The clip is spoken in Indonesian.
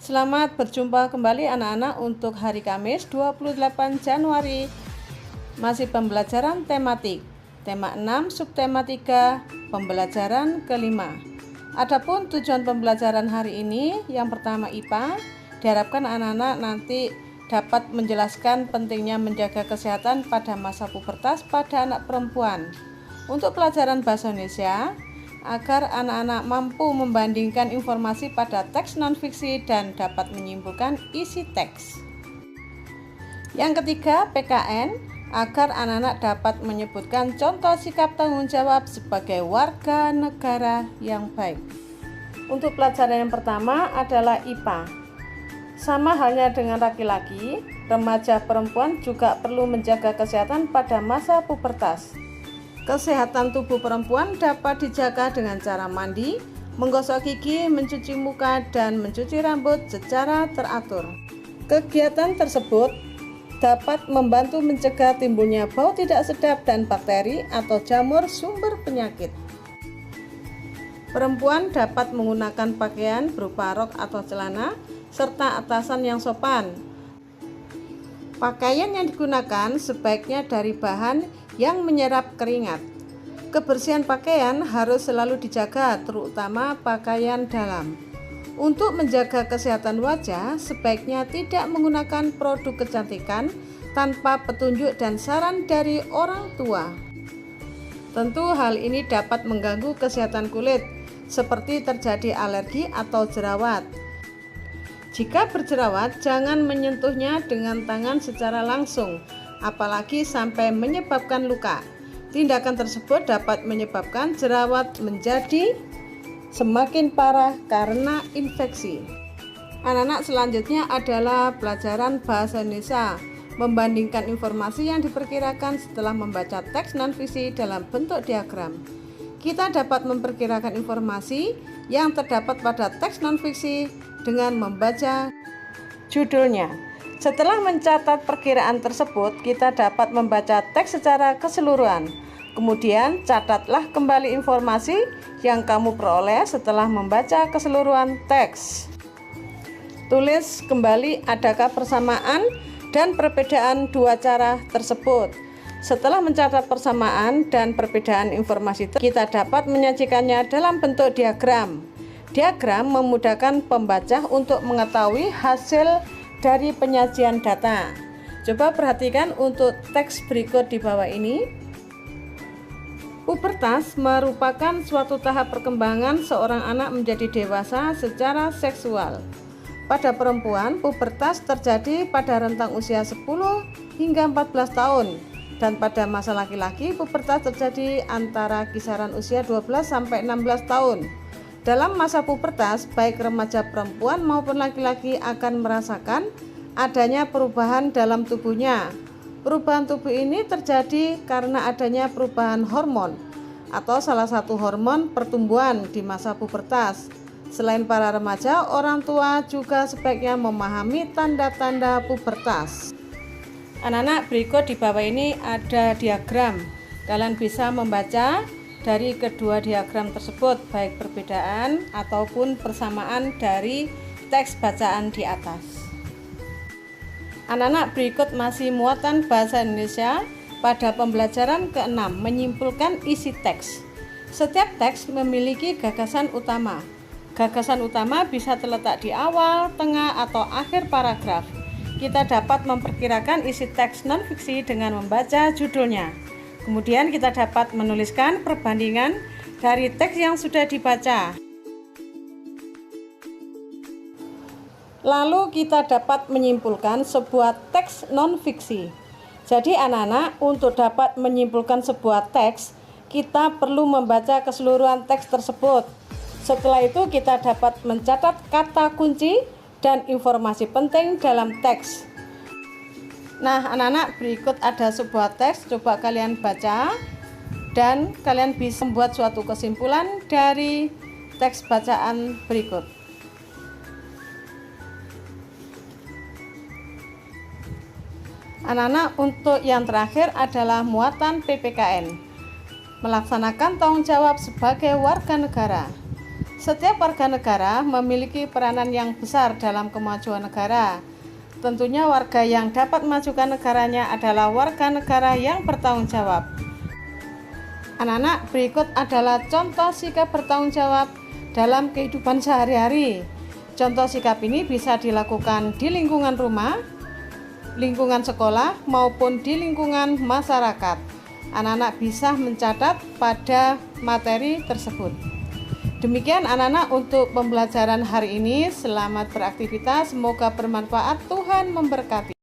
Selamat berjumpa kembali anak-anak untuk hari Kamis 28 Januari. Masih pembelajaran tematik. Tema 6, subtema 3, pembelajaran kelima. Adapun tujuan pembelajaran hari ini, yang pertama IPA, diharapkan anak-anak nanti dapat menjelaskan pentingnya menjaga kesehatan pada masa pubertas pada anak perempuan. Untuk pelajaran bahasa Indonesia, agar anak-anak mampu membandingkan informasi pada teks non-fiksi dan dapat menyimpulkan isi teks. Yang ketiga, PKN, agar anak-anak dapat menyebutkan contoh sikap tanggung jawab sebagai warga negara yang baik. Untuk pelajaran yang pertama adalah IPA. Sama halnya dengan laki-laki, remaja perempuan juga perlu menjaga kesehatan pada masa pubertas. Kesehatan tubuh perempuan dapat dijaga dengan cara mandi, menggosok gigi, mencuci muka, dan mencuci rambut secara teratur. Kegiatan tersebut dapat membantu mencegah timbulnya bau tidak sedap dan bakteri atau jamur sumber penyakit. Perempuan dapat menggunakan pakaian berupa rok atau celana, serta atasan yang sopan. Pakaian yang digunakan sebaiknya dari bahan yang menyerap keringat. Kebersihan pakaian harus selalu dijaga, terutama pakaian dalam. Untuk menjaga kesehatan wajah, sebaiknya tidak menggunakan produk kecantikan tanpa petunjuk dan saran dari orang tua. Tentu hal ini dapat mengganggu kesehatan kulit, seperti terjadi alergi atau jerawat. Jika berjerawat, jangan menyentuhnya dengan tangan secara langsung, apalagi sampai menyebabkan luka. Tindakan tersebut dapat menyebabkan jerawat menjadi semakin parah karena infeksi. Anak-anak selanjutnya adalah pelajaran bahasa Indonesia, membandingkan informasi yang diperkirakan setelah membaca teks non-fiksi dalam bentuk diagram. Kita dapat memperkirakan informasi yang terdapat pada teks non-fiksi dengan membaca judulnya. Setelah mencatat perkiraan tersebut, kita dapat membaca teks secara keseluruhan. Kemudian, catatlah kembali informasi yang kamu peroleh setelah membaca keseluruhan teks. Tulis kembali adakah persamaan dan perbedaan dua cara tersebut. Setelah mencatat persamaan dan perbedaan informasi, kita dapat menyajikannya dalam bentuk diagram. Diagram memudahkan pembaca untuk mengetahui hasil dari penyajian data. Coba perhatikan untuk teks berikut di bawah ini. Pubertas merupakan suatu tahap perkembangan seorang anak menjadi dewasa secara seksual. Pada perempuan, pubertas terjadi pada rentang usia 10 hingga 14 tahun. Dan pada masa laki-laki, pubertas terjadi antara kisaran usia 12 sampai 16 tahun. Dalam masa pubertas, baik remaja perempuan maupun laki-laki akan merasakan adanya perubahan dalam tubuhnya. Perubahan tubuh ini terjadi karena adanya perubahan hormon atau salah satu hormon pertumbuhan di masa pubertas. Selain para remaja, orang tua juga sebaiknya memahami tanda-tanda pubertas. Anak-anak, berikut di bawah ini ada diagram. Kalian bisa membaca dari kedua diagram tersebut, baik perbedaan ataupun persamaan dari teks bacaan di atas. Anak-anak, berikut masih muatan bahasa Indonesia pada pembelajaran ke-6, menyimpulkan isi teks. Setiap teks memiliki gagasan utama. Gagasan utama bisa terletak di awal, tengah, atau akhir paragraf. Kita dapat memperkirakan isi teks non-fiksi dengan membaca judulnya. Kemudian kita dapat menuliskan perbandingan dari teks yang sudah dibaca. Lalu kita dapat menyimpulkan sebuah teks non-fiksi. Jadi anak-anak, untuk dapat menyimpulkan sebuah teks, kita perlu membaca keseluruhan teks tersebut. Setelah itu kita dapat mencatat kata kunci dan informasi penting dalam teks. Nah anak-anak, berikut ada sebuah teks, coba kalian baca dan kalian bisa membuat suatu kesimpulan dari teks bacaan berikut. Anak-anak, untuk yang terakhir adalah muatan PPKN, melaksanakan tanggung jawab sebagai warga negara. Setiap warga negara memiliki peranan yang besar dalam kemajuan negara. Tentunya warga yang dapat memajukan negaranya adalah warga negara yang bertanggung jawab. Anak-anak, berikut adalah contoh sikap bertanggung jawab dalam kehidupan sehari-hari. Contoh sikap ini bisa dilakukan di lingkungan rumah, lingkungan sekolah, maupun di lingkungan masyarakat. Anak-anak bisa mencatat pada materi tersebut. Demikian anak-anak untuk pembelajaran hari ini. Selamat beraktivitas, semoga bermanfaat. Tuhan memberkati.